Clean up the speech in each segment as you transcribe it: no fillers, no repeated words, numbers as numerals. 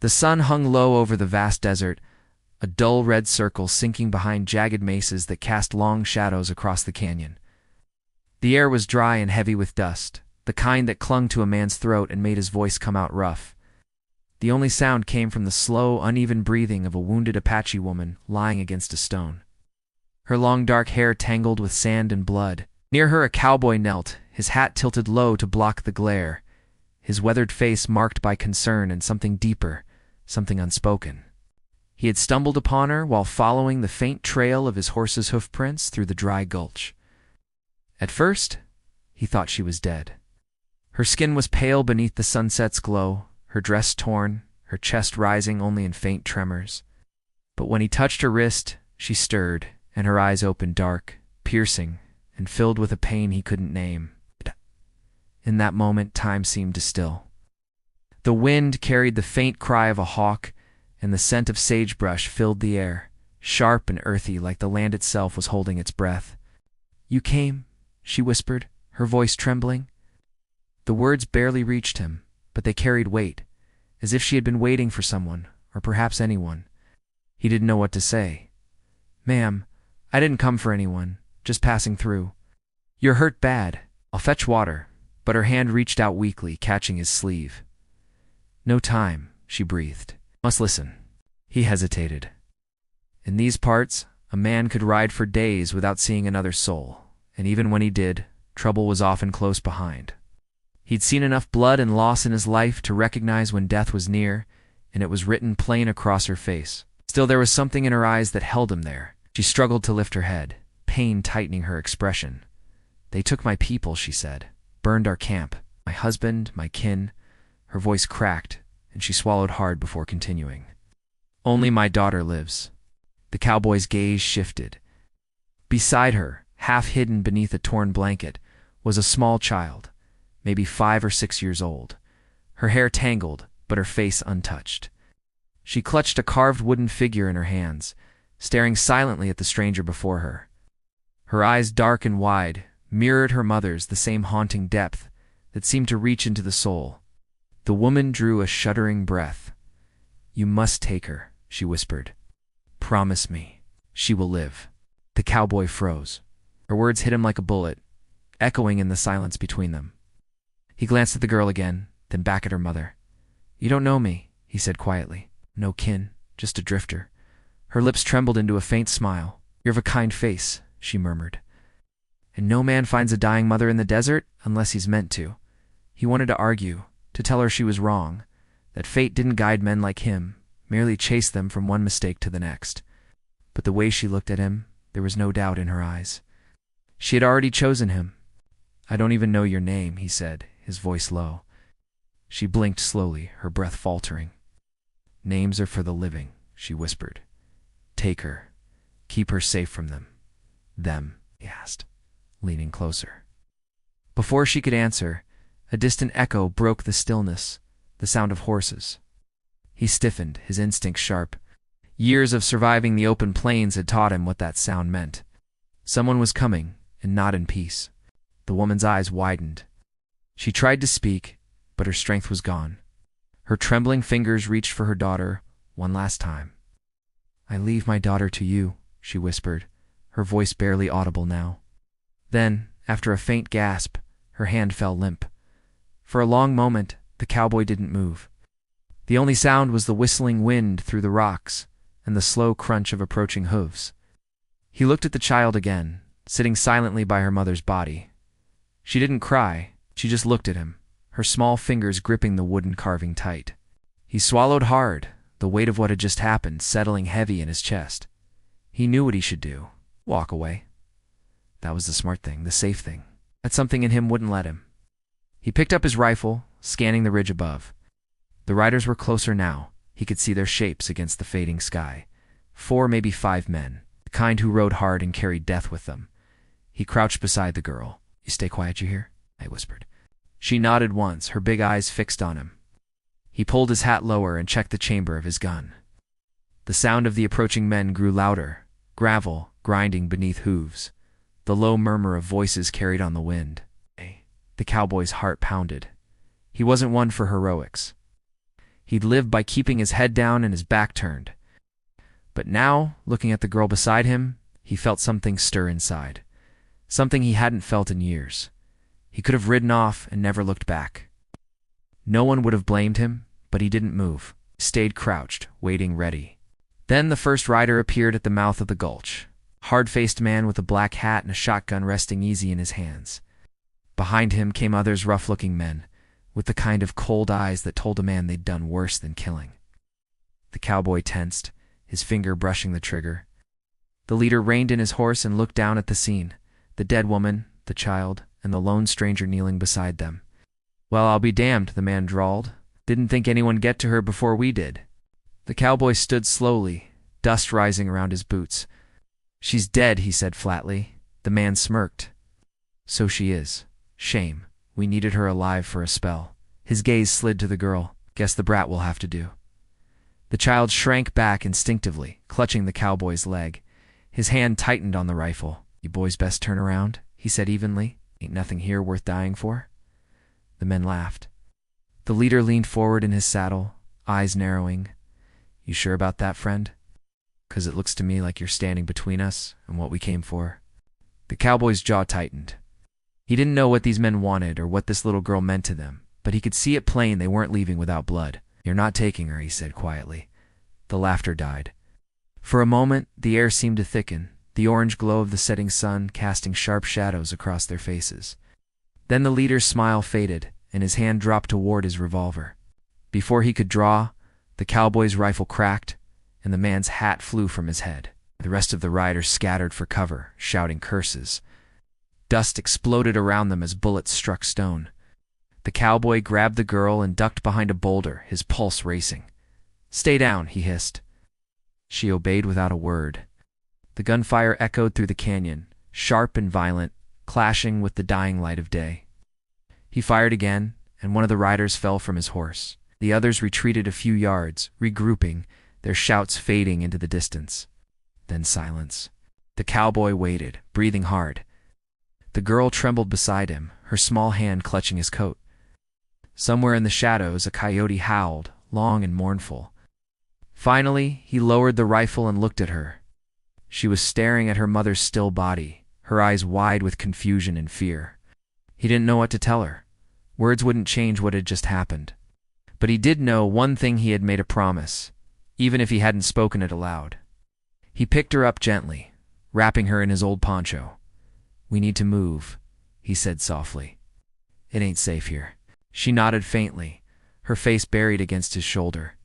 The sun hung low over the vast desert, a dull red circle sinking behind jagged mesas that cast long shadows across the canyon. The air was dry and heavy with dust, the kind that clung to a man's throat and made his voice come out rough. The only sound came from the slow, uneven breathing of a wounded Apache woman lying against a stone. Her long dark hair tangled with sand and blood. Near her a cowboy knelt, his hat tilted low to block the glare, his weathered face marked by concern and something deeper, something unspoken. He had stumbled upon her while following the faint trail of his horse's hoofprints through the dry gulch. At first, he thought she was dead. Her skin was pale beneath the sunset's glow, her dress torn, her chest rising only in faint tremors. But when he touched her wrist, she stirred, and her eyes opened dark, piercing, and filled with a pain he couldn't name. In that moment, time seemed to still. The wind carried the faint cry of a hawk, and the scent of sagebrush filled the air, sharp and earthy like the land itself was holding its breath. "You came," she whispered, her voice trembling. The words barely reached him, but they carried weight, as if she had been waiting for someone, or perhaps anyone. He didn't know what to say. "Ma'am, I didn't come for anyone, just passing through." "You're hurt bad. I'll fetch water." But her hand reached out weakly, catching his sleeve. "No time," she breathed. "Must listen." He hesitated. In these parts, a man could ride for days without seeing another soul, and even when he did, trouble was often close behind. He'd seen enough blood and loss in his life to recognize when death was near, and it was written plain across her face. Still, there was something in her eyes that held him there. She struggled to lift her head, pain tightening her expression. "They took my people," she said. "Burned our camp. My husband, my kin." Her voice cracked, and she swallowed hard before continuing. "Only my daughter lives." The cowboy's gaze shifted. Beside her, half hidden beneath a torn blanket, was a small child, maybe 5 or 6 years old. Her hair tangled, but her face untouched. She clutched a carved wooden figure in her hands, staring silently at the stranger before her. Her eyes, dark and wide, mirrored her mother's, the same haunting depth that seemed to reach into the soul. The woman drew a shuddering breath. "You must take her," she whispered. "Promise me, she will live." The cowboy froze. Her words hit him like a bullet, echoing in the silence between them. He glanced at the girl again, then back at her mother. "You don't know me," he said quietly. "No kin, just a drifter." Her lips trembled into a faint smile. "You're of a kind face," she murmured. "And no man finds a dying mother in the desert unless he's meant to." He wanted to argue, to tell her she was wrong, that fate didn't guide men like him, merely chased them from one mistake to the next. But the way she looked at him, there was no doubt in her eyes. She had already chosen him. "I don't even know your name," he said, his voice low. She blinked slowly, her breath faltering. "Names are for the living," she whispered. "Take her. Keep her safe from them." "Them?" he asked, leaning closer. Before she could answer, a distant echo broke the stillness, the sound of horses. He stiffened, his instincts sharp. Years of surviving the open plains had taught him what that sound meant. Someone was coming, and not in peace. The woman's eyes widened. She tried to speak, but her strength was gone. Her trembling fingers reached for her daughter one last time. "I leave my daughter to you," she whispered, her voice barely audible now. Then, after a faint gasp, her hand fell limp. For a long moment, the cowboy didn't move. The only sound was the whistling wind through the rocks and the slow crunch of approaching hooves. He looked at the child again, sitting silently by her mother's body. She didn't cry, she just looked at him, her small fingers gripping the wooden carving tight. He swallowed hard, the weight of what had just happened settling heavy in his chest. He knew what he should do. Walk away. That was the smart thing, the safe thing. But something in him wouldn't let him. He picked up his rifle, scanning the ridge above. The riders were closer now. He could see their shapes against the fading sky. 4, maybe 5 men, the kind who rode hard and carried death with them. He crouched beside the girl. "You stay quiet, you hear?" I whispered. She nodded once, her big eyes fixed on him. He pulled his hat lower and checked the chamber of his gun. The sound of the approaching men grew louder, gravel grinding beneath hooves. The low murmur of voices carried on the wind. The cowboy's heart pounded. He wasn't one for heroics. He'd lived by keeping his head down and his back turned. But now, looking at the girl beside him, he felt something stir inside. Something he hadn't felt in years. He could have ridden off and never looked back. No one would have blamed him, but he didn't move. He stayed crouched, waiting ready. Then the first rider appeared at the mouth of the gulch. Hard-faced man with a black hat and a shotgun resting easy in his hands. Behind him came others rough-looking men, with the kind of cold eyes that told a man they'd done worse than killing. The cowboy tensed, his finger brushing the trigger. The leader reined in his horse and looked down at the scene, the dead woman, the child, and the lone stranger kneeling beside them. "Well, I'll be damned," the man drawled. "Didn't think anyone get to her before we did." The cowboy stood slowly, dust rising around his boots. "She's dead," he said flatly. The man smirked. "So she is. Shame. We needed her alive for a spell." His gaze slid to the girl. "Guess the brat will have to do." The child shrank back instinctively, clutching the cowboy's leg. His hand tightened on the rifle. "You boys best turn around," he said evenly. "Ain't nothing here worth dying for." The men laughed. The leader leaned forward in his saddle, eyes narrowing. "You sure about that, friend? 'Cause it looks to me like you're standing between us and what we came for." The cowboy's jaw tightened. He didn't know what these men wanted or what this little girl meant to them, but he could see it plain they weren't leaving without blood. "You're not taking her," he said quietly. The laughter died. For a moment, the air seemed to thicken, the orange glow of the setting sun casting sharp shadows across their faces. Then the leader's smile faded, and his hand dropped toward his revolver. Before he could draw, the cowboy's rifle cracked, and the man's hat flew from his head. The rest of the riders scattered for cover, shouting curses. Dust exploded around them as bullets struck stone. The cowboy grabbed the girl and ducked behind a boulder, his pulse racing. "Stay down," he hissed. She obeyed without a word. The gunfire echoed through the canyon, sharp and violent, clashing with the dying light of day. He fired again, and one of the riders fell from his horse. The others retreated a few yards, regrouping, their shouts fading into the distance. Then silence. The cowboy waited, breathing hard. The girl trembled beside him, her small hand clutching his coat. Somewhere in the shadows, a coyote howled, long and mournful. Finally, he lowered the rifle and looked at her. She was staring at her mother's still body, her eyes wide with confusion and fear. He didn't know what to tell her. Words wouldn't change what had just happened. But he did know one thing: he had made a promise, even if he hadn't spoken it aloud. He picked her up gently, wrapping her in his old poncho. "We need to move," he said softly. "It ain't safe here." She nodded faintly, her face buried against his shoulder.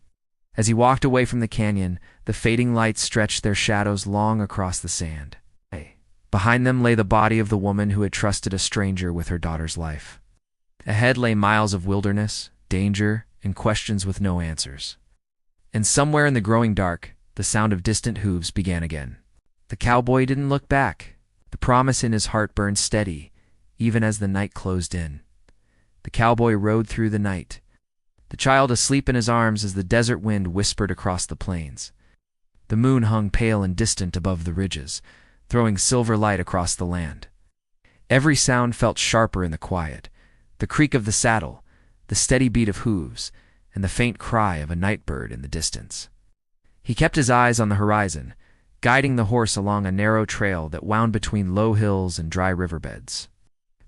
As he walked away from the canyon, the fading lights stretched their shadows long across the sand. Behind them lay the body of the woman who had trusted a stranger with her daughter's life. Ahead lay miles of wilderness, danger, and questions with no answers. And somewhere in the growing dark, the sound of distant hooves began again. The cowboy didn't look back. The promise in his heart burned steady, even as the night closed in. The cowboy rode through the night, the child asleep in his arms as the desert wind whispered across the plains. The moon hung pale and distant above the ridges, throwing silver light across the land. Every sound felt sharper in the quiet: the creak of the saddle, the steady beat of hooves, and the faint cry of a night bird in the distance. He kept his eyes on the horizon, guiding the horse along a narrow trail that wound between low hills and dry riverbeds.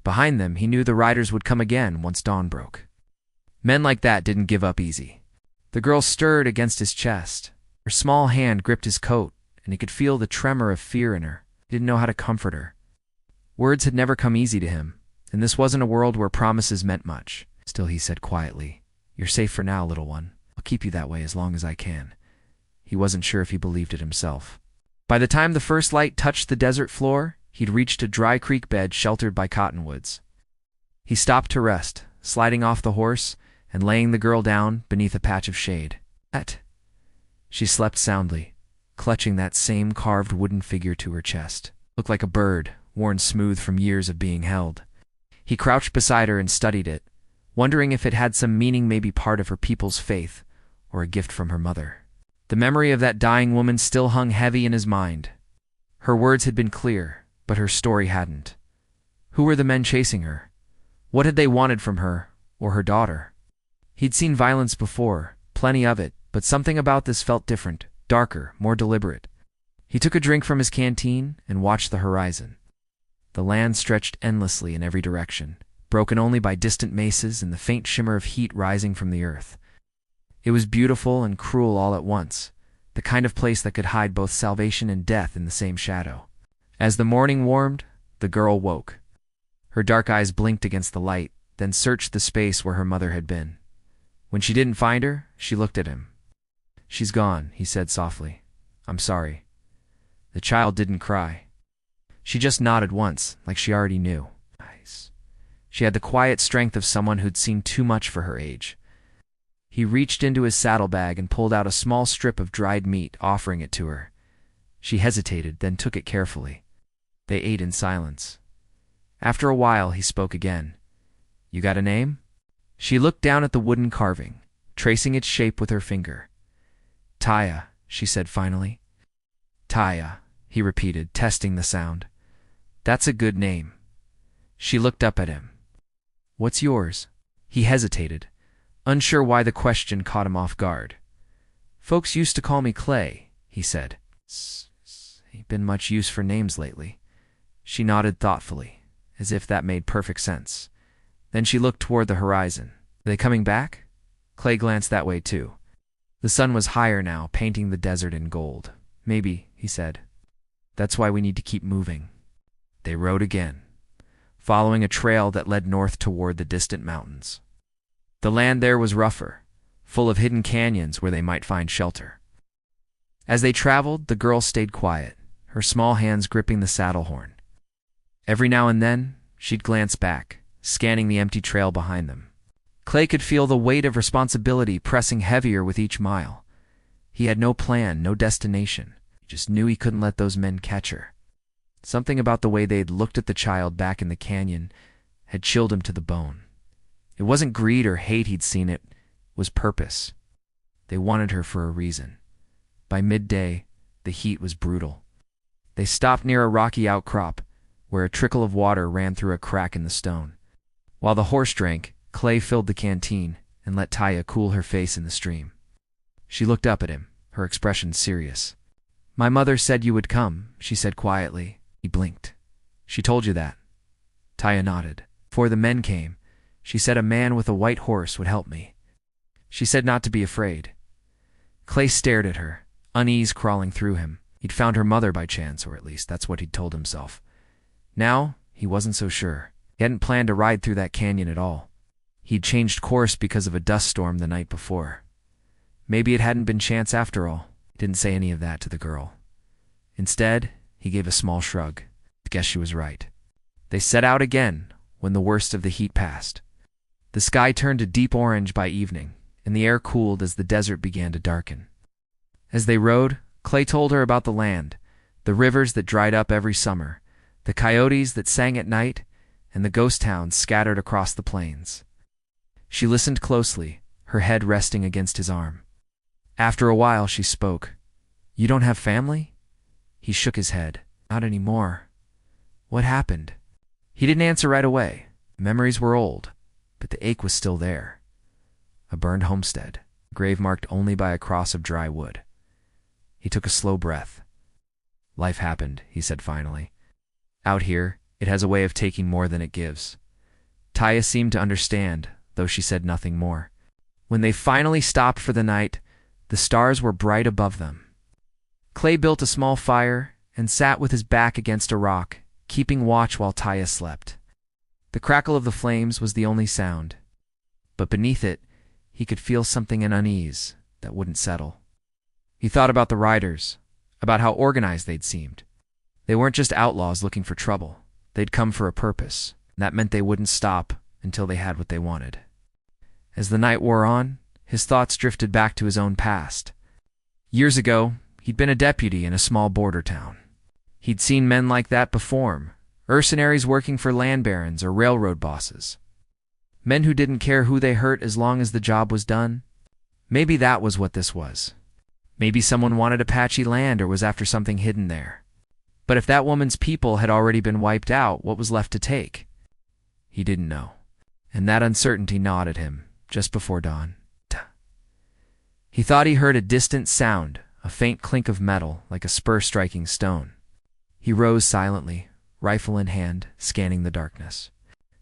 Behind them, he knew the riders would come again once dawn broke. Men like that didn't give up easy. The girl stirred against his chest. Her small hand gripped his coat, and he could feel the tremor of fear in her. He didn't know how to comfort her. Words had never come easy to him, and this wasn't a world where promises meant much. Still, he said quietly, "You're safe for now, little one. I'll keep you that way as long as I can." He wasn't sure if he believed it himself. By the time the first light touched the desert floor, he'd reached a dry creek bed sheltered by cottonwoods. He stopped to rest, sliding off the horse and laying the girl down beneath a patch of shade. She slept soundly, clutching that same carved wooden figure to her chest. Looked like a bird, worn smooth from years of being held. He crouched beside her and studied it, wondering if it had some meaning, maybe part of her people's faith, or a gift from her mother. The memory of that dying woman still hung heavy in his mind. Her words had been clear, but her story hadn't. Who were the men chasing her? What had they wanted from her, or her daughter? He'd seen violence before, plenty of it, but something about this felt different, darker, more deliberate. He took a drink from his canteen and watched the horizon. The land stretched endlessly in every direction, broken only by distant mesas and the faint shimmer of heat rising from the earth. It was beautiful and cruel all at once, the kind of place that could hide both salvation and death in the same shadow. As the morning warmed, the girl woke. Her dark eyes blinked against the light, then searched the space where her mother had been. When she didn't find her, she looked at him. "She's gone," he said softly. "I'm sorry." The child didn't cry. She just nodded once, like she already knew. She had the quiet strength of someone who'd seen too much for her age. He reached into his saddlebag and pulled out a small strip of dried meat, offering it to her. She hesitated, then took it carefully. They ate in silence. After a while, he spoke again. "You got a name?" She looked down at the wooden carving, tracing its shape with her finger. "Taya," she said finally. "Taya," he repeated, testing the sound. "That's a good name." She looked up at him. "What's yours?" He hesitated, unsure why the question caught him off guard. "Folks used to call me Clay," he said. "Ain't been much use for names lately." She nodded thoughtfully, as if that made perfect sense. Then she looked toward the horizon. "Are they coming back?" Clay glanced that way too. The sun was higher now, painting the desert in gold. "Maybe," he said. "That's why we need to keep moving." They rode again, following a trail that led north toward the distant mountains. The land there was rougher, full of hidden canyons where they might find shelter. As they traveled, the girl stayed quiet, her small hands gripping the saddle horn. Every now and then, she'd glance back, scanning the empty trail behind them. Clay could feel the weight of responsibility pressing heavier with each mile. He had no plan, no destination. He just knew he couldn't let those men catch her. Something about the way they'd looked at the child back in the canyon had chilled him to the bone. It wasn't greed or hate he'd seen, it was purpose. They wanted her for a reason. By midday, the heat was brutal. They stopped near a rocky outcrop, where a trickle of water ran through a crack in the stone. While the horse drank, Clay filled the canteen and let Taya cool her face in the stream. She looked up at him, her expression serious. "My mother said you would come," she said quietly. He blinked. "She told you that?" Taya nodded. "Before the men came, she said a man with a white horse would help me. She said not to be afraid." Clay stared at her, unease crawling through him. He'd found her mother by chance, or at least that's what he'd told himself. Now, he wasn't so sure. He hadn't planned to ride through that canyon at all. He'd changed course because of a dust storm the night before. Maybe it hadn't been chance after all. He didn't say any of that to the girl. Instead, he gave a small shrug. I guess she was right. They set out again when the worst of the heat passed. The sky turned a deep orange by evening, and the air cooled as the desert began to darken. As they rode, Clay told her about the land, the rivers that dried up every summer, the coyotes that sang at night, and the ghost towns scattered across the plains. She listened closely, her head resting against his arm. After a while, she spoke. "You don't have family?" He shook his head. "Not anymore." "What happened?" He didn't answer right away. Memories were old, but the ache was still there. A burned homestead, a grave marked only by a cross of dry wood. He took a slow breath. "Life happened," he said finally. "Out here, it has a way of taking more than it gives." Taya seemed to understand, though she said nothing more. When they finally stopped for the night, the stars were bright above them. Clay built a small fire and sat with his back against a rock, keeping watch while Taya slept. The crackle of the flames was the only sound, but beneath it, he could feel something in unease that wouldn't settle. He thought about the riders, about how organized they'd seemed. They weren't just outlaws looking for trouble. They'd come for a purpose, and that meant they wouldn't stop until they had what they wanted. As the night wore on, his thoughts drifted back to his own past. Years ago, he'd been a deputy in a small border town. He'd seen men like that before him, mercenaries working for land barons or railroad bosses. Men who didn't care who they hurt as long as the job was done. Maybe that was what this was. Maybe someone wanted Apache land or was after something hidden there. But if that woman's people had already been wiped out, what was left to take? He didn't know. And that uncertainty gnawed at him just before dawn. He thought he heard a distant sound, a faint clink of metal, like a spur striking stone. He rose silently, rifle in hand, scanning the darkness.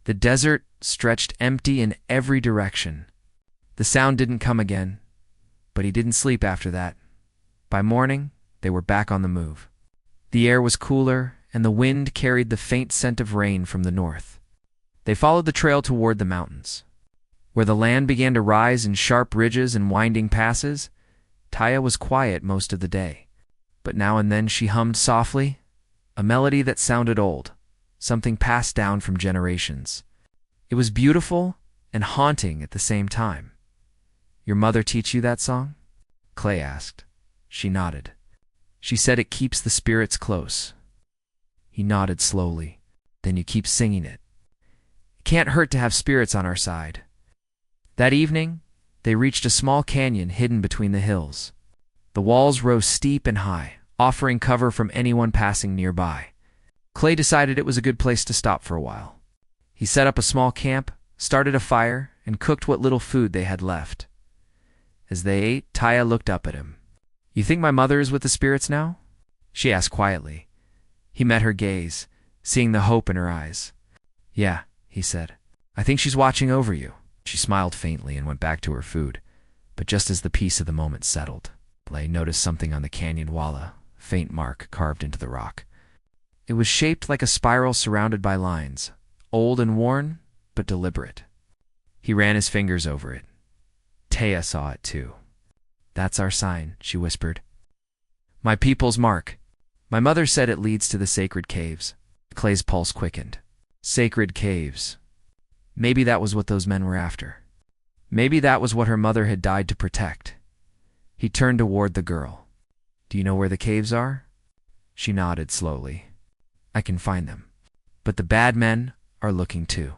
The desert stretched empty in every direction. The sound didn't come again, but he didn't sleep after that. By morning, they were back on the move. The air was cooler, and the wind carried the faint scent of rain from the north. They followed the trail toward the mountains. Where the land began to rise in sharp ridges and winding passes, Taya was quiet most of the day. But now and then she hummed softly, a melody that sounded old, something passed down from generations. It was beautiful and haunting at the same time. "Your mother teach you that song?" Clay asked. She nodded. "She said it keeps the spirits close." He nodded slowly. "Then you keep singing it. It can't hurt to have spirits on our side." That evening, they reached a small canyon hidden between the hills. The walls rose steep and high, offering cover from anyone passing nearby. Clay decided it was a good place to stop for a while. He set up a small camp, started a fire, and cooked what little food they had left. As they ate, Taya looked up at him. "You think my mother is with the spirits now?" she asked quietly. He met her gaze, seeing the hope in her eyes. "Yeah," he said. "I think she's watching over you." She smiled faintly and went back to her food. But just as the peace of the moment settled, Clay noticed something on the canyon wall, a faint mark carved into the rock. It was shaped like a spiral surrounded by lines, old and worn, but deliberate. He ran his fingers over it. Taya saw it too. "That's our sign," she whispered. "My people's mark. My mother said it leads to the sacred caves." Clay's pulse quickened. Sacred caves. Maybe that was what those men were after. Maybe that was what her mother had died to protect. He turned toward the girl. "Do you know where the caves are?" She nodded slowly. "I can find them. But the bad men are looking too."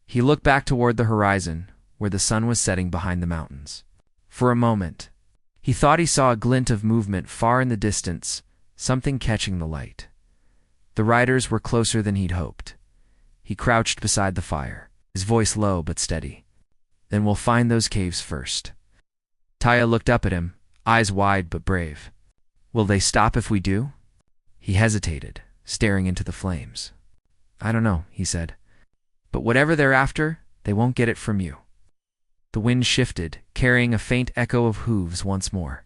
He looked back toward the horizon, where the sun was setting behind the mountains. For a moment, he thought he saw a glint of movement far in the distance, something catching the light. The riders were closer than he'd hoped. He crouched beside the fire, his voice low but steady. "Then we'll find those caves first." Taya looked up at him, eyes wide but brave. "Will they stop if we do?" He hesitated, staring into the flames. "I don't know," he said. "But whatever they're after, they won't get it from you." The wind shifted, carrying a faint echo of hooves once more.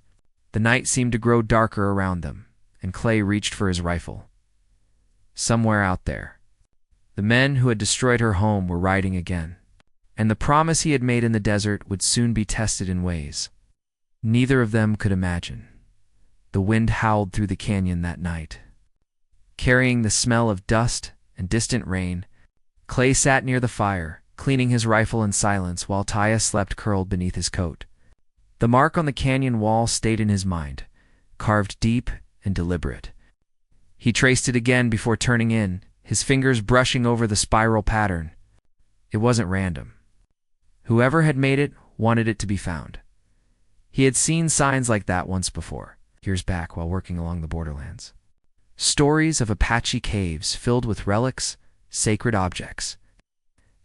The night seemed to grow darker around them, and Clay reached for his rifle. Somewhere out there, the men who had destroyed her home were riding again, and the promise he had made in the desert would soon be tested in ways neither of them could imagine. The wind howled through the canyon that night, carrying the smell of dust and distant rain. Clay sat near the fire, cleaning his rifle in silence while Taya slept curled beneath his coat. The mark on the canyon wall stayed in his mind, carved deep and deliberate. He traced it again before turning in, his fingers brushing over the spiral pattern. It wasn't random. Whoever had made it wanted it to be found. He had seen signs like that once before, years back while working along the borderlands. Stories of Apache caves filled with relics, sacred objects,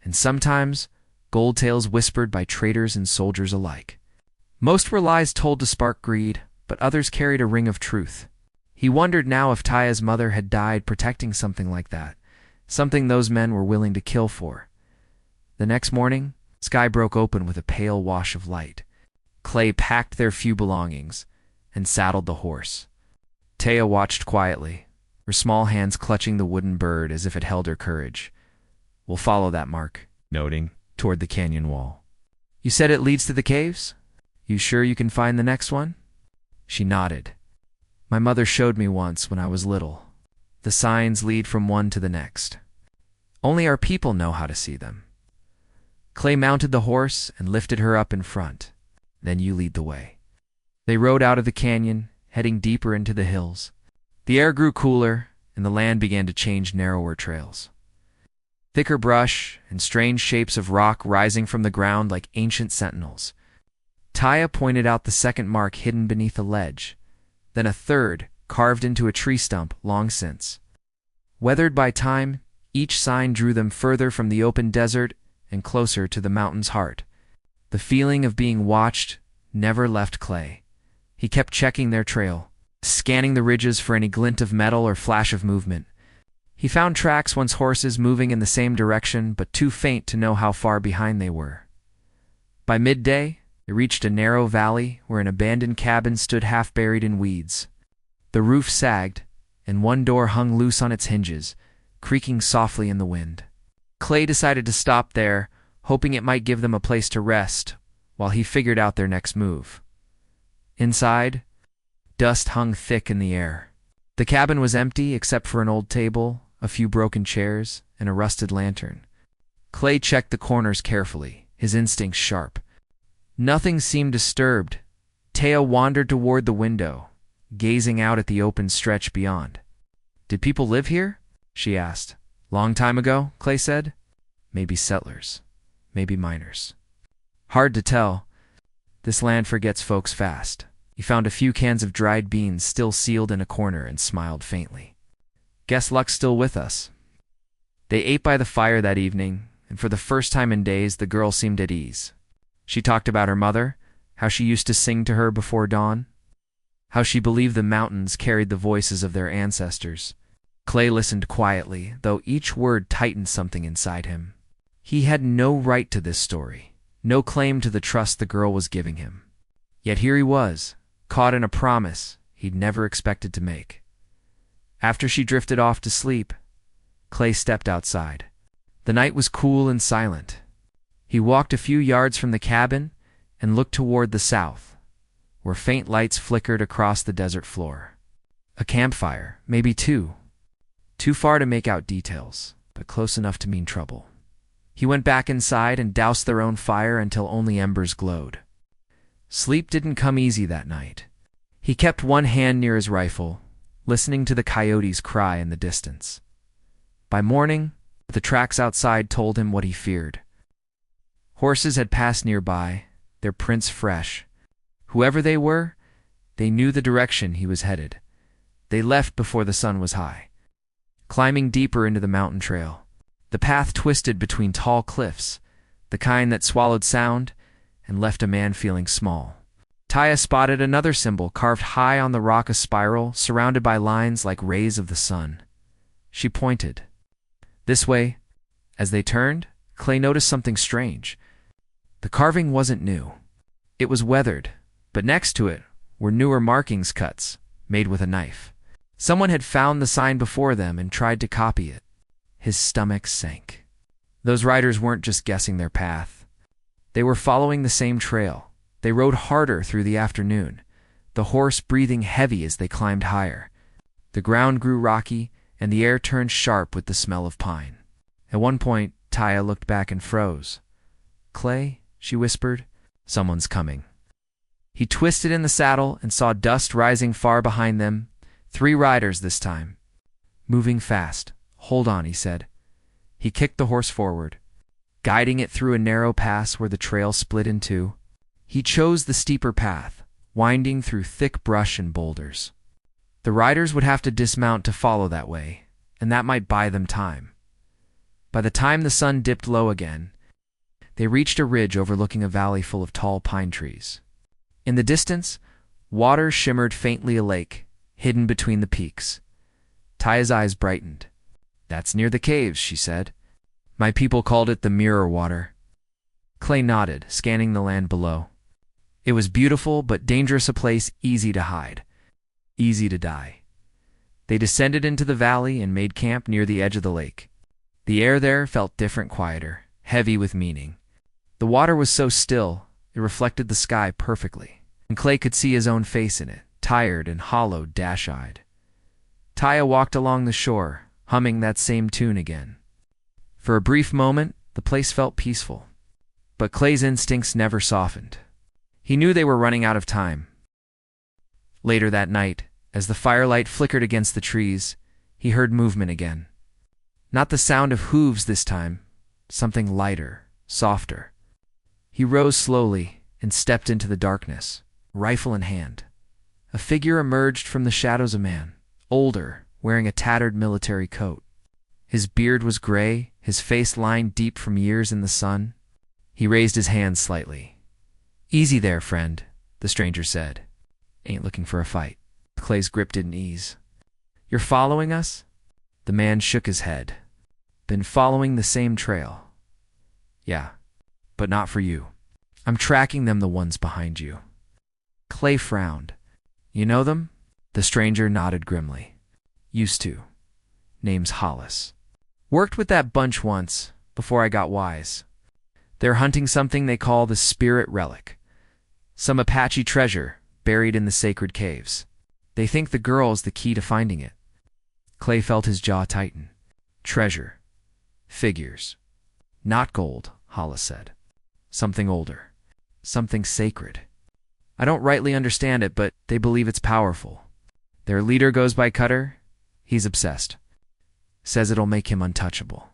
and sometimes gold tales whispered by traders and soldiers alike. Most were lies told to spark greed, but others carried a ring of truth. He wondered now if Taya's mother had died protecting something like that, something those men were willing to kill for. The next morning, the sky broke open with a pale wash of light. Clay packed their few belongings and saddled the horse. Taya watched quietly, her small hands clutching the wooden bird as if it held her courage. "We'll follow that mark," noting toward the canyon wall. "You said it leads to the caves? You sure you can find the next one?" She nodded. "My mother showed me once when I was little. The signs lead from one to the next. Only our people know how to see them." Clay mounted the horse and lifted her up in front. "Then you lead the way." They rode out of the canyon, heading deeper into the hills. The air grew cooler, and the land began to change narrower trails. Thicker brush and strange shapes of rock rising from the ground like ancient sentinels. Taya pointed out the second mark hidden beneath a ledge, then a third carved into a tree stump long since. Weathered by time, each sign drew them further from the open desert and closer to the mountain's heart. The feeling of being watched never left Clay. He kept checking their trail, scanning the ridges for any glint of metal or flash of movement. He found tracks once horses moving in the same direction, but too faint to know how far behind they were. By midday, they reached a narrow valley where an abandoned cabin stood half buried in weeds. The roof sagged, and one door hung loose on its hinges, creaking softly in the wind. Clay decided to stop there, hoping it might give them a place to rest while he figured out their next move. Inside, dust hung thick in the air. The cabin was empty except for an old table, a few broken chairs, and a rusted lantern. Clay checked the corners carefully, his instincts sharp. Nothing seemed disturbed. Taya wandered toward the window, gazing out at the open stretch beyond. "Did people live here?" she asked. "Long time ago," Clay said. "Maybe settlers. Maybe miners. Hard to tell. This land forgets folks fast." He found a few cans of dried beans still sealed in a corner and smiled faintly. "Guess luck's still with us." They ate by the fire that evening, and for the first time in days the girl seemed at ease. She talked about her mother, how she used to sing to her before dawn, how she believed the mountains carried the voices of their ancestors. Clay listened quietly, though each word tightened something inside him. He had no right to this story, no claim to the trust the girl was giving him. Yet here he was, caught in a promise he'd never expected to make. After she drifted off to sleep, Clay stepped outside. The night was cool and silent. He walked a few yards from the cabin and looked toward the south, where faint lights flickered across the desert floor. A campfire, maybe two. Too far to make out details, but close enough to mean trouble. He went back inside and doused their own fire until only embers glowed. Sleep didn't come easy that night. He kept one hand near his rifle, listening to the coyotes cry in the distance. By morning, the tracks outside told him what he feared. Horses had passed nearby, their prints fresh. Whoever they were, they knew the direction he was headed. They left before the sun was high. Climbing deeper into the mountain trail, the path twisted between tall cliffs, the kind that swallowed sound and left a man feeling small. Taya spotted another symbol carved high on the rock, a spiral surrounded by lines like rays of the sun. She pointed. This way. As they turned, Clay noticed something strange. The carving wasn't new. It was weathered, but next to it were newer markings, cuts made with a knife. Someone had found the sign before them and tried to copy it. His stomach sank. Those riders weren't just guessing their path. They were following the same trail. They rode harder through the afternoon, the horse breathing heavy as they climbed higher. The ground grew rocky, and the air turned sharp with the smell of pine. At one point, Taya looked back and froze. "Clay," she whispered, "someone's coming." He twisted in the saddle and saw dust rising far behind them. 3 riders this time. Moving fast. "Hold on," he said. He kicked the horse forward, guiding it through a narrow pass where the trail split in two. He chose the steeper path, winding through thick brush and boulders. The riders would have to dismount to follow that way, and that might buy them time. By the time the sun dipped low again, they reached a ridge overlooking a valley full of tall pine trees. In the distance, water shimmered faintly, a lake, hidden between the peaks. Taya's eyes brightened. "That's near the caves," she said. "My people called it the mirror water." Clay nodded, scanning the land below. It was beautiful, but dangerous a place, easy to hide, easy to die. They descended into the valley and made camp near the edge of the lake. The air there felt different, quieter, heavy with meaning. The water was so still, it reflected the sky perfectly, and Clay could see his own face in it, tired and hollow, dash-eyed. Taya walked along the shore, humming that same tune again. For a brief moment, the place felt peaceful. But Clay's instincts never softened. He knew they were running out of time. Later that night, as the firelight flickered against the trees, he heard movement again. Not the sound of hooves this time, something lighter, softer. He rose slowly and stepped into the darkness, rifle in hand. A figure emerged from the shadows, a man, older, wearing a tattered military coat. His beard was gray, his face lined deep from years in the sun. He raised his hand slightly. "Easy there, friend," the stranger said. Ain't looking for a fight. Clay's grip didn't ease. You're following us? The man shook his head. Been following the same trail. Yeah, but not for you. I'm tracking them, the ones behind you. Clay frowned. You know them? The stranger nodded grimly. Used to. Name's Hollis. Worked with that bunch once, before I got wise. They're hunting something they call the spirit relic. Some Apache treasure buried in the sacred caves. They think the girl's the key to finding it. Clay felt his jaw tighten. Treasure. Figures. Not gold, Hollis said. Something older. Something sacred. I don't rightly understand it, but they believe it's powerful. Their leader goes by Cutter. He's obsessed. Says it'll make him untouchable.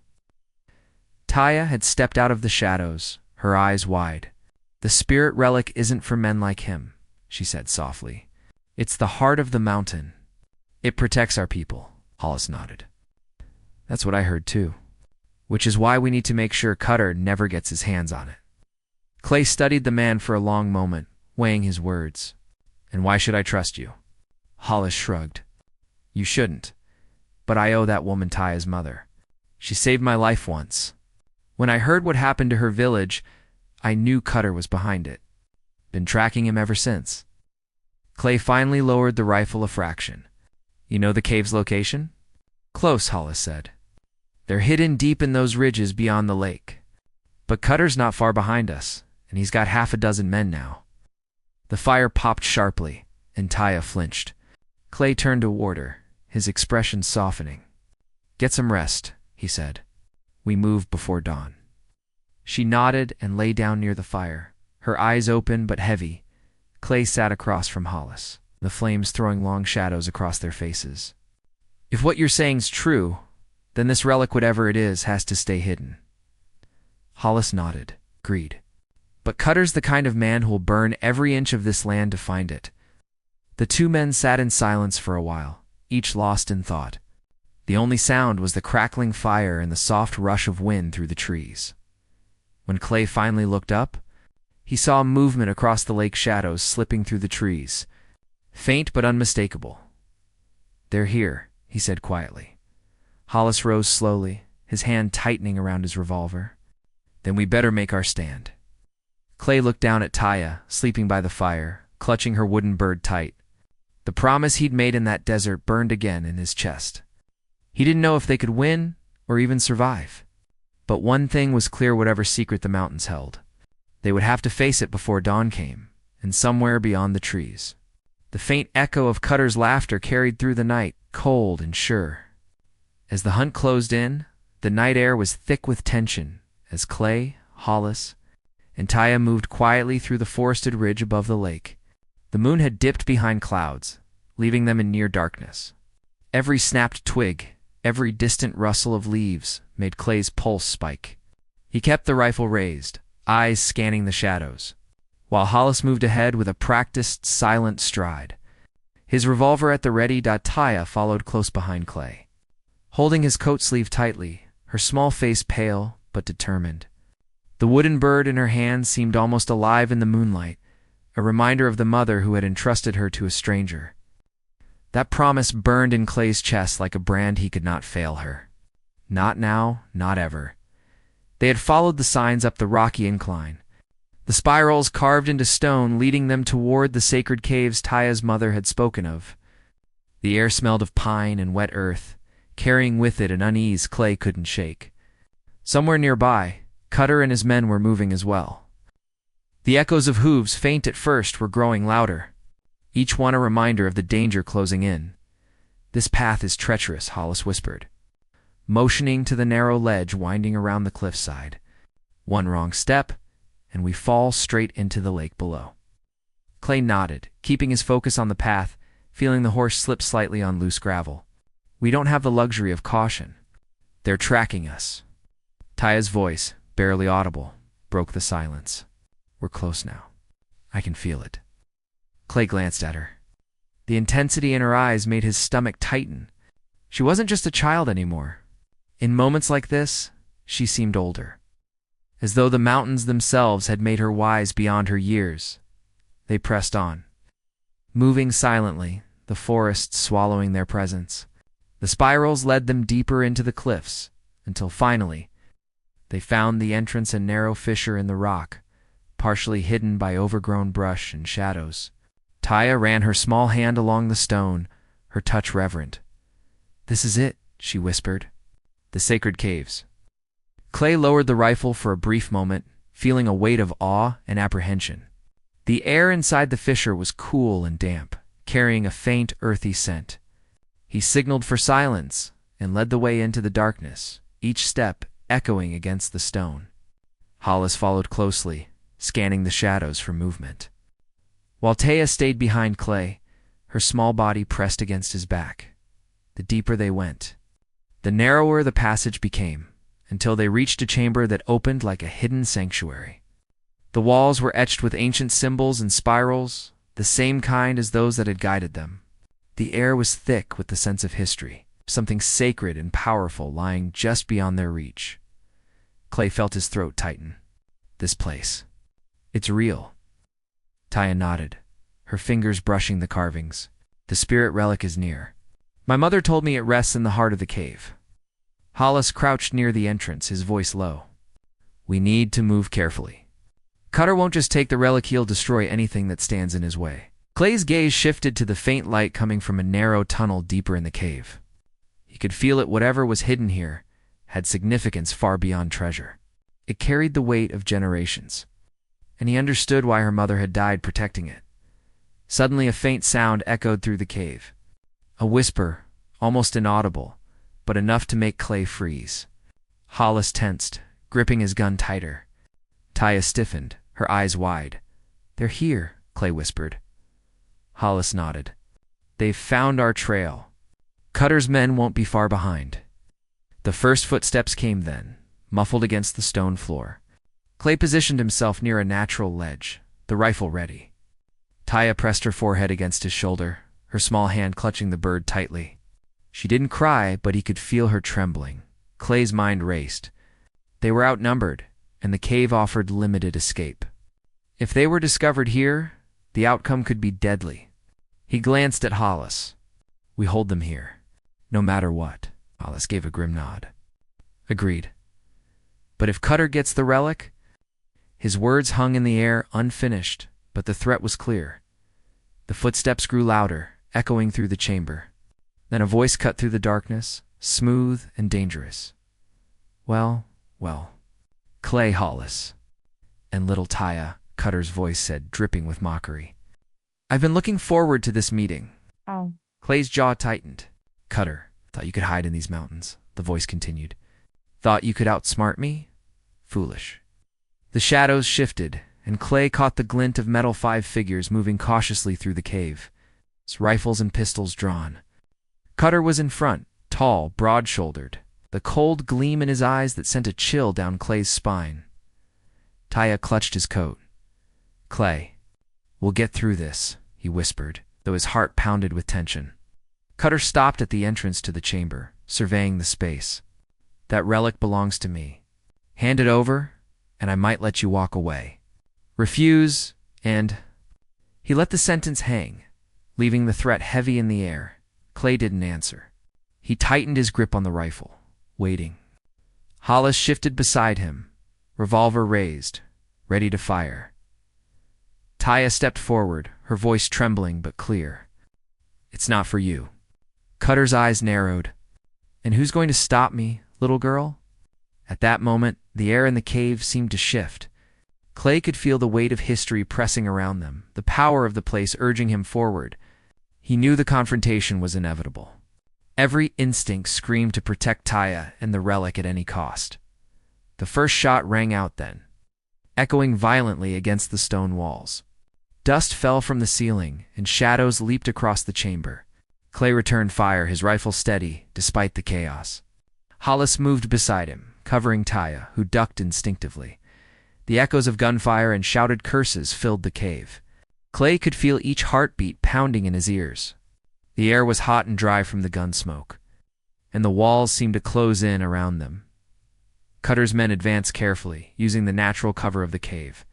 Taya had stepped out of the shadows, her eyes wide. The spirit relic isn't for men like him, she said softly. It's the heart of the mountain. It protects our people, Hollis nodded. That's what I heard too. Which is why we need to make sure Cutter never gets his hands on it. Clay studied the man for a long moment, weighing his words. And why should I trust you? Hollis shrugged. You shouldn't. But I owe that woman Taya's mother. She saved my life once. When I heard what happened to her village, I knew Cutter was behind it. Been tracking him ever since. Clay finally lowered the rifle a fraction. You know the cave's location? Close, Hollis said. They're hidden deep in those ridges beyond the lake. But Cutter's not far behind us, and he's got 6 men now. The fire popped sharply, and Taya flinched. Clay turned toward her, his expression softening. Get some rest, he said. We move before dawn. She nodded and lay down near the fire, her eyes open but heavy. Clay sat across from Hollis, the flames throwing long shadows across their faces. If what you're saying's true, then this relic, whatever it is, has to stay hidden. Hollis nodded, agreed. But Cutter's the kind of man who'll burn every inch of this land to find it. The 2 men sat in silence for a while, each lost in thought. The only sound was the crackling fire and the soft rush of wind through the trees. When Clay finally looked up, he saw movement across the lake, shadows slipping through the trees, faint but unmistakable. They're here, he said quietly. Hollis rose slowly, his hand tightening around his revolver. Then we better make our stand. Clay looked down at Taya, sleeping by the fire, clutching her wooden bird tight. The promise he'd made in that desert burned again in his chest. He didn't know if they could win or even survive. But one thing was clear, whatever secret the mountains held. They would have to face it before dawn came, and somewhere beyond the trees. The faint echo of Cutter's laughter carried through the night, cold and sure. As the hunt closed in, the night air was thick with tension as Clay, Hollis, and Taya moved quietly through the forested ridge above the lake. The moon had dipped behind clouds, leaving them in near darkness. Every snapped twig, every distant rustle of leaves made Clay's pulse spike. He kept the rifle raised, eyes scanning the shadows, while Hollis moved ahead with a practiced, silent stride. His revolver at the ready, Taya followed close behind Clay. Holding his coat sleeve tightly, her small face pale but determined. The wooden bird in her hand seemed almost alive in the moonlight, a reminder of the mother who had entrusted her to a stranger. That promise burned in Clay's chest like a brand he could not fail her. Not now, not ever. They had followed the signs up the rocky incline, the spirals carved into stone leading them toward the sacred caves Taya's mother had spoken of. The air smelled of pine and wet earth, carrying with it an unease Clay couldn't shake. Somewhere nearby, Cutter and his men were moving as well. The echoes of hooves, faint at first, were growing louder, each one a reminder of the danger closing in. This path is treacherous, Hollis whispered, motioning to the narrow ledge winding around the cliffside. One wrong step, and we fall straight into the lake below. Clay nodded, keeping his focus on the path, feeling the horse slip slightly on loose gravel. We don't have the luxury of caution. They're tracking us. Taya's voice, barely audible, broke the silence. We're close now. I can feel it. Clay glanced at her. The intensity in her eyes made his stomach tighten. She wasn't just a child anymore. In moments like this, she seemed older, as though the mountains themselves had made her wise beyond her years. They pressed on, moving silently, the forest swallowing their presence. The spirals led them deeper into the cliffs, until finally, they found the entrance, a narrow fissure in the rock, partially hidden by overgrown brush and shadows. Taya ran her small hand along the stone, her touch reverent. "This is it," she whispered. "The sacred caves." Clay lowered the rifle for a brief moment, feeling a weight of awe and apprehension. The air inside the fissure was cool and damp, carrying a faint, earthy scent. He signaled for silence and led the way into the darkness, each step echoing against the stone. Hollis followed closely, scanning the shadows for movement, while Taya stayed behind Clay, her small body pressed against his back. The deeper they went, the narrower the passage became, until they reached a chamber that opened like a hidden sanctuary. The walls were etched with ancient symbols and spirals, the same kind as those that had guided them. The air was thick with the sense of history, something sacred and powerful lying just beyond their reach. Clay felt his throat tighten. "This place. It's real." Taya nodded, her fingers brushing the carvings. "The spirit relic is near. My mother told me it rests in the heart of the cave." Hollis crouched near the entrance, his voice low. "We need to move carefully. Cutter won't just take the relic, he'll destroy anything that stands in his way." Clay's gaze shifted to the faint light coming from a narrow tunnel deeper in the cave. He could feel it. Whatever was hidden here had significance far beyond treasure. It carried the weight of generations, and he understood why her mother had died protecting it. Suddenly a faint sound echoed through the cave. A whisper, almost inaudible, but enough to make Clay freeze. Hollis tensed, gripping his gun tighter. Taya stiffened, her eyes wide. "They're here," Clay whispered. Hollis nodded. "They've found our trail. Cutter's men won't be far behind." The first footsteps came then, muffled against the stone floor. Clay positioned himself near a natural ledge, the rifle ready. Taya pressed her forehead against his shoulder, her small hand clutching the bird tightly. She didn't cry, but he could feel her trembling. Clay's mind raced. They were outnumbered, and the cave offered limited escape. If they were discovered here, the outcome could be deadly. He glanced at Hollis. "We hold them here, no matter what." Hollis gave a grim nod. "Agreed. But if Cutter gets the relic?" His words hung in the air, unfinished, but the threat was clear. The footsteps grew louder, echoing through the chamber. Then a voice cut through the darkness, smooth and dangerous. Well, Clay Hollis." "And little Taya," Cutter's voice said, dripping with mockery. "I've been looking forward to this meeting." Oh. Clay's jaw tightened. "Cutter, thought you could hide in these mountains," the voice continued. "Thought you could outsmart me? Foolish." The shadows shifted, and Clay caught the glint of metal 5 figures moving cautiously through the cave, rifles and pistols drawn. Cutter was in front, tall, broad-shouldered, the cold gleam in his eyes that sent a chill down Clay's spine. Taya clutched his coat. "Clay, we'll get through this," he whispered, though his heart pounded with tension. Cutter stopped at the entrance to the chamber, surveying the space. "That relic belongs to me. Hand it over, and I might let you walk away. Refuse, and—" He let the sentence hang, leaving the threat heavy in the air. Clay didn't answer. He tightened his grip on the rifle, waiting. Hollis shifted beside him, revolver raised, ready to fire. Taya stepped forward, her voice trembling but clear. "It's not for you." Cutter's eyes narrowed. "And who's going to stop me, little girl?" At that moment, the air in the cave seemed to shift. Clay could feel the weight of history pressing around them, the power of the place urging him forward. He knew the confrontation was inevitable. Every instinct screamed to protect Taya and the relic at any cost. The first shot rang out then, echoing violently against the stone walls. Dust fell from the ceiling, and shadows leaped across the chamber. Clay returned fire, his rifle steady, despite the chaos. Hollis moved beside him, covering Taya, who ducked instinctively. The echoes of gunfire and shouted curses filled the cave. Clay could feel each heartbeat pounding in his ears. The air was hot and dry from the gun smoke, and the walls seemed to close in around them. Cutter's men advanced carefully, using the natural cover of the cave.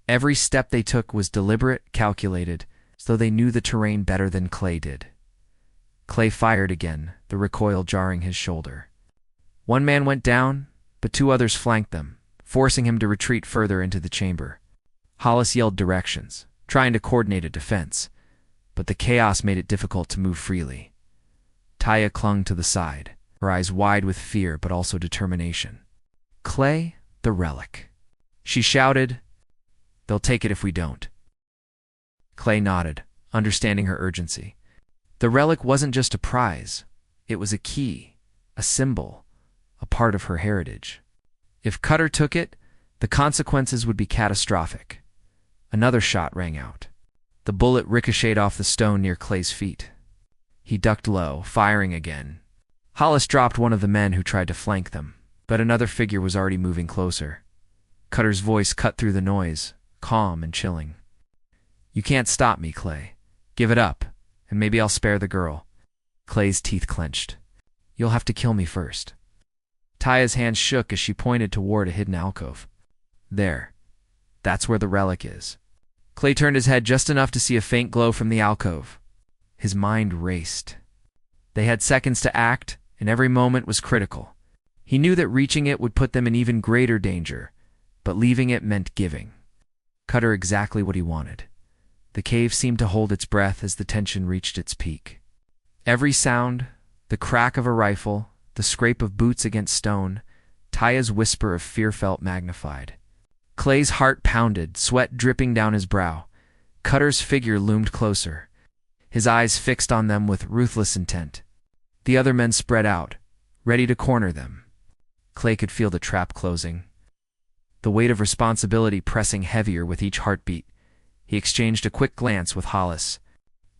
Every step they took was deliberate, calculated, as though they knew the terrain better than Clay did. Clay fired again, the recoil jarring his shoulder. One man went down, but two others flanked them, forcing him to retreat further into the chamber. Hollis yelled directions, trying to coordinate a defense, but the chaos made it difficult to move freely. Taya clung to the side, her eyes wide with fear but also determination. "Clay, the relic." She shouted, "They'll take it if we don't." Clay nodded, understanding her urgency. The relic wasn't just a prize. It was a key, a symbol, a part of her heritage. If Cutter took it, the consequences would be catastrophic. Another shot rang out. The bullet ricocheted off the stone near Clay's feet. He ducked low, firing again. Hollis dropped one of the men who tried to flank them, but another figure was already moving closer. Cutter's voice cut through the noise, calm and chilling. "You can't stop me, Clay. Give it up, and maybe I'll spare the girl." Clay's teeth clenched. "You'll have to kill me first." Taya's hands shook as she pointed toward a hidden alcove. "There. That's where the relic is." Clay turned his head just enough to see a faint glow from the alcove. His mind raced. They had seconds to act, and every moment was critical. He knew that reaching it would put them in even greater danger, but leaving it meant giving. Cutter exactly what he wanted. The cave seemed to hold its breath as the tension reached its peak. Every sound, the crack of a rifle, the scrape of boots against stone, Taya's whisper of fear felt magnified. Clay's heart pounded, sweat dripping down his brow. Cutter's figure loomed closer, his eyes fixed on them with ruthless intent. The other men spread out, ready to corner them. Clay could feel the trap closing, the weight of responsibility pressing heavier with each heartbeat. He exchanged a quick glance with Hollis.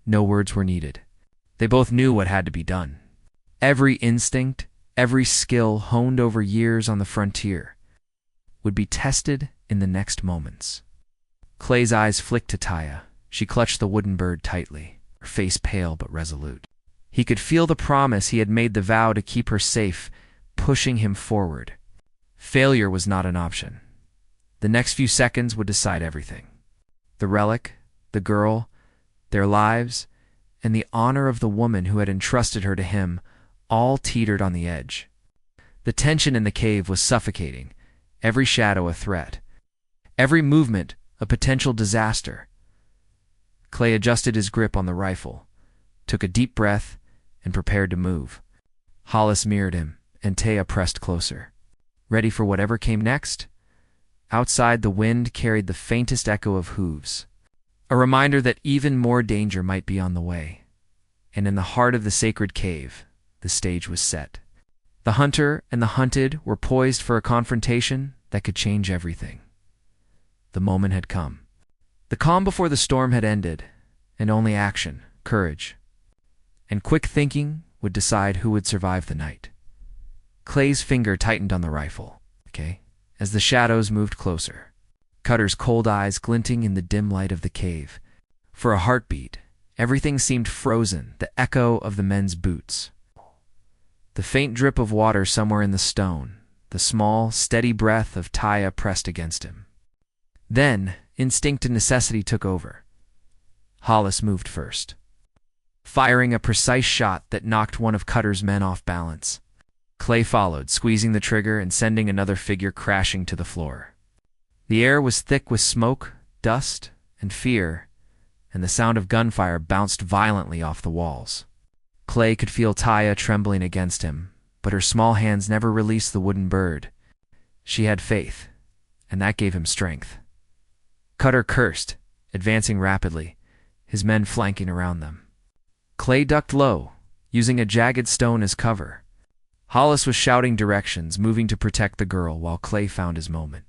No words were needed. They both knew what had to be done. Every instinct, every skill honed over years on the frontier, would be tested in the next moments. Clay's eyes flicked to Taya. She clutched the wooden bird tightly, her face pale but resolute. He could feel the promise he had made, the vow to keep her safe, pushing him forward. Failure was not an option. The next few seconds would decide everything. The relic, the girl, their lives, and the honor of the woman who had entrusted her to him all teetered on the edge. The tension in the cave was suffocating, every shadow a threat, every movement a potential disaster. Clay adjusted his grip on the rifle, took a deep breath, and prepared to move. Hollis mirrored him, and Taya pressed closer, ready for whatever came next. Outside, the wind carried the faintest echo of hooves, a reminder that even more danger might be on the way. And in the heart of the sacred cave, the stage was set. The hunter and the hunted were poised for a confrontation that could change everything. The moment had come. The calm before the storm had ended, and only action, courage, and quick thinking would decide who would survive the night. Clay's finger tightened on the rifle, as the shadows moved closer, Cutter's cold eyes glinting in the dim light of the cave. For a heartbeat, everything seemed frozen, the echo of the men's boots, the faint drip of water somewhere in the stone, the small, steady breath of Taya pressed against him. Then, instinct and necessity took over. Hollis moved first, firing a precise shot that knocked one of Cutter's men off balance. Clay followed, squeezing the trigger and sending another figure crashing to the floor. The air was thick with smoke, dust, and fear, and the sound of gunfire bounced violently off the walls. Clay could feel Taya trembling against him, but her small hands never released the wooden bird. She had faith, and that gave him strength. Cutter cursed, advancing rapidly, his men flanking around them. Clay ducked low, using a jagged stone as cover. Hollis was shouting directions, moving to protect the girl while Clay found his moment.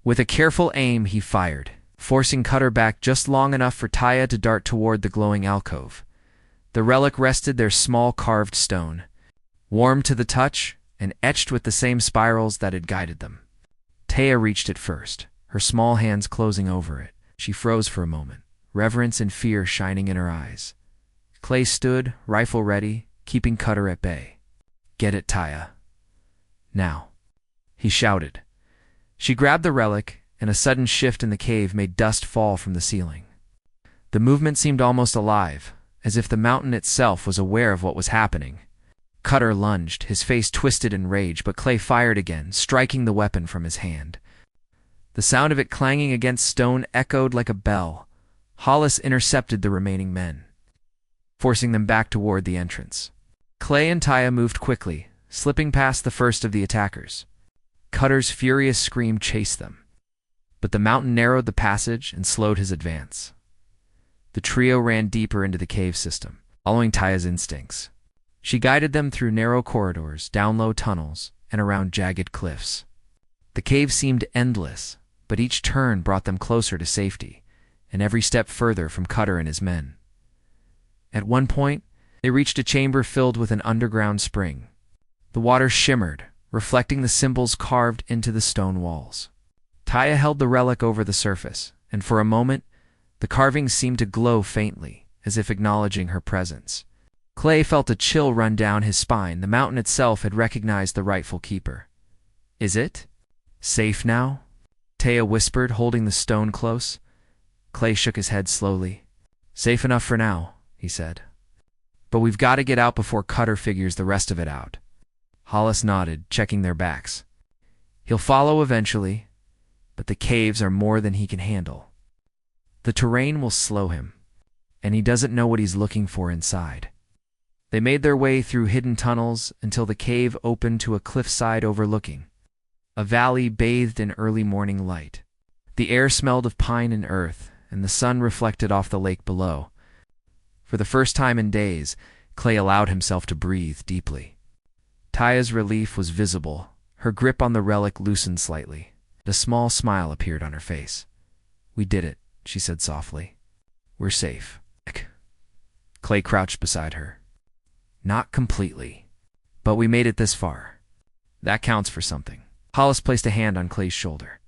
With a careful aim, he fired, forcing Cutter back just long enough for Taya to dart toward the glowing alcove. The relic rested their small carved stone, warm to the touch and etched with the same spirals that had guided them. Taya reached it first, her small hands closing over it. She froze for a moment, reverence and fear shining in her eyes. Clay stood, rifle ready, keeping Cutter at bay. "Get it, Taya. Now," he shouted. She grabbed the relic, and a sudden shift in the cave made dust fall from the ceiling. The movement seemed almost alive, as if the mountain itself was aware of what was happening. Cutter lunged, his face twisted in rage, but Clay fired again, striking the weapon from his hand. The sound of it clanging against stone echoed like a bell. Hollis intercepted the remaining men, forcing them back toward the entrance. Clay and Taya moved quickly, slipping past the first of the attackers. Cutter's furious scream chased them, but the mountain narrowed the passage and slowed his advance. The trio ran deeper into the cave system, following Taya's instincts. She guided them through narrow corridors, down low tunnels, and around jagged cliffs. The cave seemed endless, but each turn brought them closer to safety, and every step further from Cutter and his men. At one point, they reached a chamber filled with an underground spring. The water shimmered, reflecting the symbols carved into the stone walls. Taya held the relic over the surface, and for a moment, the carvings seemed to glow faintly, as if acknowledging her presence. Clay felt a chill run down his spine. The mountain itself had recognized the rightful keeper. "Is it safe now?" Taya whispered, holding the stone close. Clay shook his head slowly. "Safe enough for now," he said. "But we've got to get out before Cutter figures the rest of it out." Hollis nodded, checking their backs. "He'll follow eventually, but the caves are more than he can handle. The terrain will slow him, and he doesn't know what he's looking for inside." They made their way through hidden tunnels until the cave opened to a cliffside overlooking a valley bathed in early morning light. The air smelled of pine and earth, and the sun reflected off the lake below. For the first time in days, Clay allowed himself to breathe deeply. Taya's relief was visible. Her grip on the relic loosened slightly. A small smile appeared on her face. "We did it," she said softly. "We're safe." Clay crouched beside her. "Not completely, but we made it this far. That counts for something." Hollis placed a hand on Clay's shoulder.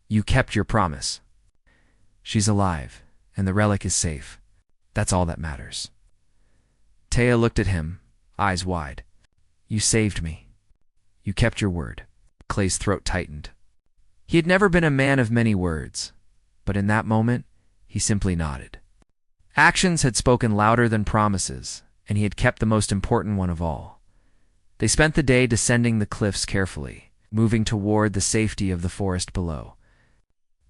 "You kept your promise. She's alive, and the relic is safe. That's all that matters." Taya looked at him, eyes wide. "You saved me. You kept your word." Clay's throat tightened. He had never been a man of many words, but in that moment, he simply nodded. Actions had spoken louder than promises, and he had kept the most important one of all. They spent the day descending the cliffs carefully, moving toward the safety of the forest below.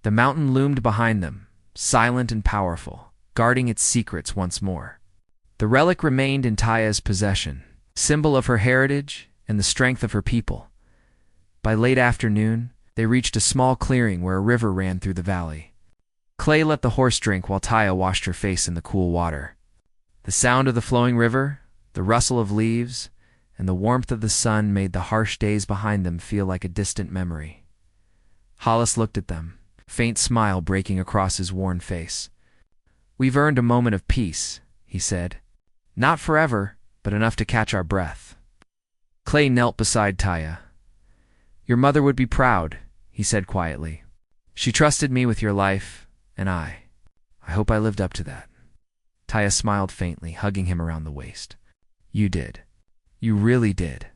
The mountain loomed behind them, silent and powerful, guarding its secrets once more. The relic remained in Taya's possession, symbol of her heritage and the strength of her people. By late afternoon, they reached a small clearing where a river ran through the valley. Clay let the horse drink while Taya washed her face in the cool water. The sound of the flowing river, the rustle of leaves, and the warmth of the sun made the harsh days behind them feel like a distant memory. Hollis looked at them, a faint smile breaking across his worn face. "We've earned a moment of peace," he said. "Not forever, but enough to catch our breath." Clay knelt beside Taya. "Your mother would be proud," he said quietly. "She trusted me with your life, and I hope I lived up to that." Taya smiled faintly, hugging him around the waist. "You did. You really did."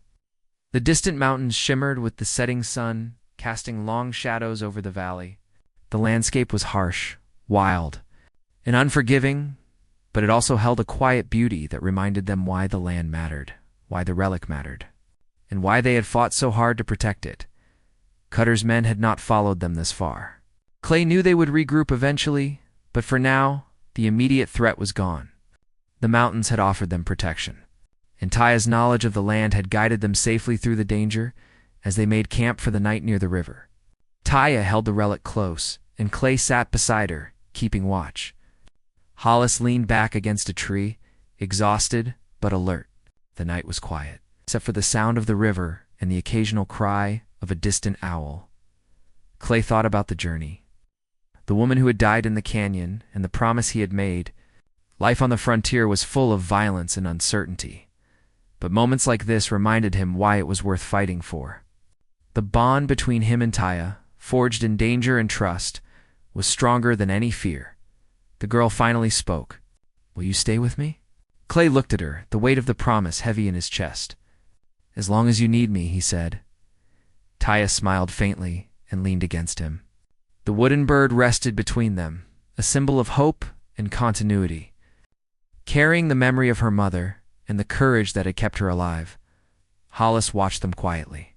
The distant mountains shimmered with the setting sun, casting long shadows over the valley. The landscape was harsh, wild, and unforgiving, but it also held a quiet beauty that reminded them why the land mattered, why the relic mattered, and why they had fought so hard to protect it. Cutter's men had not followed them this far. Clay knew they would regroup eventually, but for now, the immediate threat was gone. The mountains had offered them protection, and Taya's knowledge of the land had guided them safely through the danger as they made camp for the night near the river. Taya held the relic close, and Clay sat beside her, keeping watch. Hollis leaned back against a tree, exhausted but alert. The night was quiet, except for the sound of the river and the occasional cry of a distant owl. Clay thought about the journey, the woman who had died in the canyon, and the promise he had made. Life on the frontier was full of violence and uncertainty, but moments like this reminded him why it was worth fighting for. The bond between him and Taya, forged in danger and trust, was stronger than any fear. The girl finally spoke. "Will you stay with me?" Clay looked at her, the weight of the promise heavy in his chest. "As long as you need me," he said. Taya smiled faintly and leaned against him. The wooden bird rested between them, a symbol of hope and continuity. Carrying the memory of her mother and the courage that had kept her alive, Hollis watched them quietly.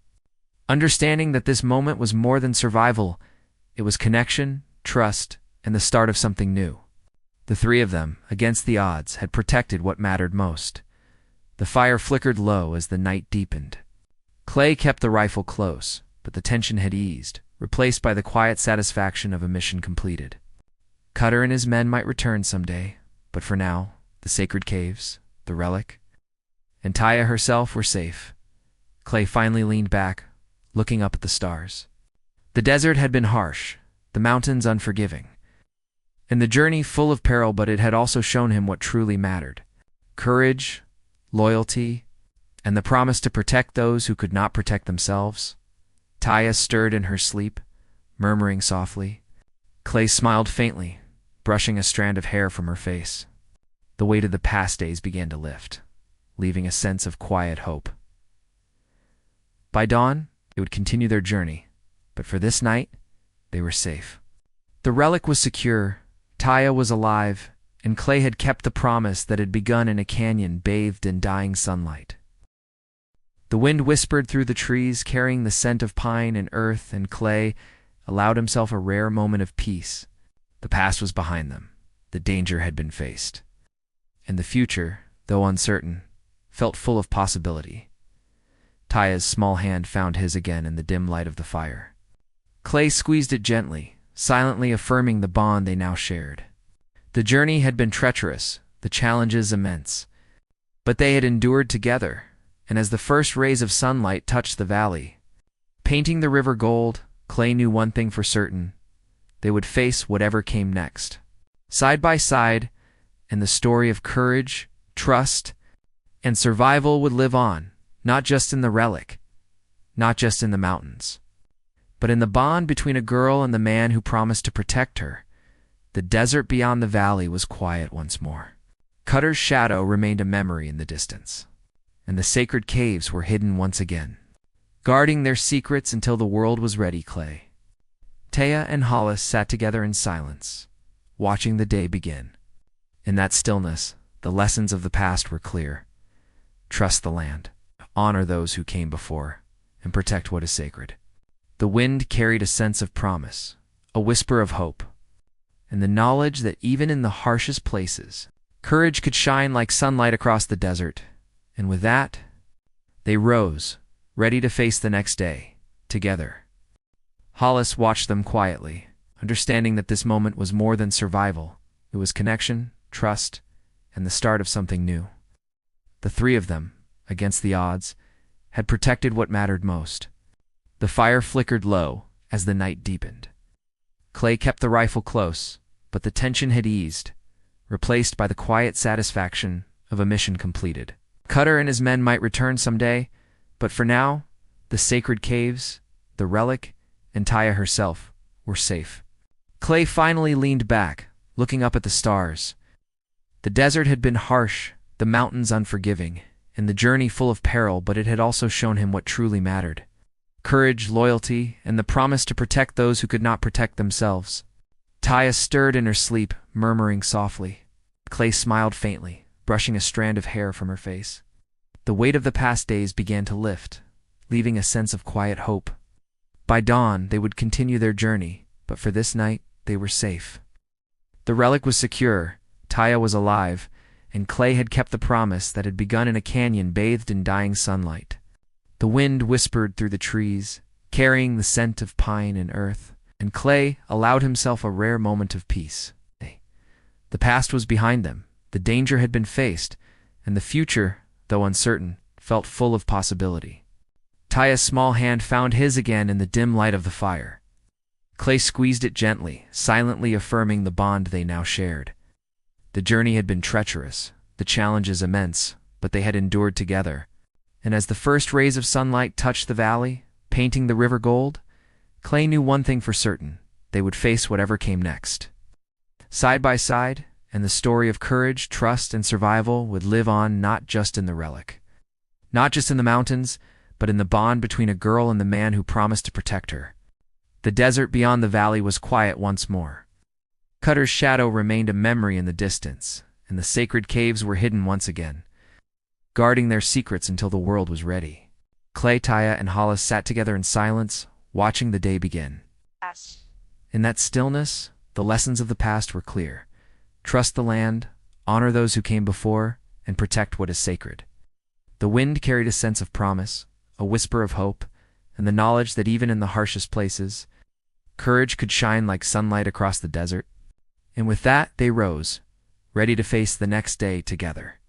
Understanding that this moment was more than survival, it was connection, trust, and the start of something new. The three of them, against the odds, had protected what mattered most. The fire flickered low as the night deepened. Clay kept the rifle close, but the tension had eased, replaced by the quiet satisfaction of a mission completed. Cutter and his men might return someday, but for now, the sacred caves, the relic, and Taya herself were safe. Clay finally leaned back, looking up at the stars. The desert had been harsh, the mountains unforgiving, and the journey full of peril, but it had also shown him what truly mattered: courage, loyalty, and the promise to protect those who could not protect themselves. Taya stirred in her sleep, murmuring softly. Clay smiled faintly, brushing a strand of hair from her face. The weight of the past days began to lift, leaving a sense of quiet hope. By dawn, they would continue their journey, but for this night, they were safe. The relic was secure, Taya was alive, and Clay had kept the promise that had begun in a canyon bathed in dying sunlight. The wind whispered through the trees, carrying the scent of pine and earth, and Clay allowed himself a rare moment of peace. The past was behind them, the danger had been faced, and the future, though uncertain, felt full of possibility. Taya's small hand found his again in the dim light of the fire. Clay squeezed it gently, silently affirming the bond they now shared. The journey had been treacherous, the challenges immense, but they had endured together, and as the first rays of sunlight touched the valley, painting the river gold, Clay knew one thing for certain: they would face whatever came next. Side by side, and the story of courage, trust, and survival would live on, not just in the relic, not just in the mountains, but in the bond between a girl and the man who promised to protect her. The desert beyond the valley was quiet once more. Cutter's shadow remained a memory in the distance, and the sacred caves were hidden once again, guarding their secrets until the world was ready. Clay, Taya, and Hollis sat together in silence, watching the day begin. In that stillness, the lessons of the past were clear. Trust the land, honor those who came before, and protect what is sacred. The wind carried a sense of promise, a whisper of hope, and the knowledge that even in the harshest places, courage could shine like sunlight across the desert. And with that, they rose, ready to face the next day, together. Hollis watched them quietly, understanding that this moment was more than survival. It was connection, trust, and the start of something new. The three of them, against the odds, had protected what mattered most. The fire flickered low as the night deepened. Clay kept the rifle close, but the tension had eased, replaced by the quiet satisfaction of a mission completed. Cutter and his men might return someday, but for now, the sacred caves, the relic, and Taya herself were safe. Clay finally leaned back, looking up at the stars. The desert had been harsh, the mountains unforgiving, and the journey full of peril, but it had also shown him what truly mattered: courage, loyalty, and the promise to protect those who could not protect themselves. Taya stirred in her sleep, murmuring softly. Clay smiled faintly, brushing a strand of hair from her face. The weight of the past days began to lift, leaving a sense of quiet hope. By dawn, they would continue their journey, but for this night, they were safe. The relic was secure, Taya was alive, and Clay had kept the promise that had begun in a canyon bathed in dying sunlight. The wind whispered through the trees, carrying the scent of pine and earth, and Clay allowed himself a rare moment of peace. The past was behind them, the danger had been faced, and the future, though uncertain, felt full of possibility. Taya's small hand found his again in the dim light of the fire. Clay squeezed it gently, silently affirming the bond they now shared. The journey had been treacherous, the challenges immense, but they had endured together. And as the first rays of sunlight touched the valley, painting the river gold, Clay knew one thing for certain: they would face whatever came next. Side by side, and the story of courage, trust, and survival would live on, not just in the relic, not just in the mountains, but in the bond between a girl and the man who promised to protect her. The desert beyond the valley was quiet once more. Cutter's shadow remained a memory in the distance, and the sacred caves were hidden once again, guarding their secrets until the world was ready. Clay, Taya, and Hollis sat together in silence, watching the day begin. In that stillness, the lessons of the past were clear. Trust the land, honor those who came before, and protect what is sacred. The wind carried a sense of promise, a whisper of hope, and the knowledge that even in the harshest places, courage could shine like sunlight across the desert. And with that, they rose, ready to face the next day together.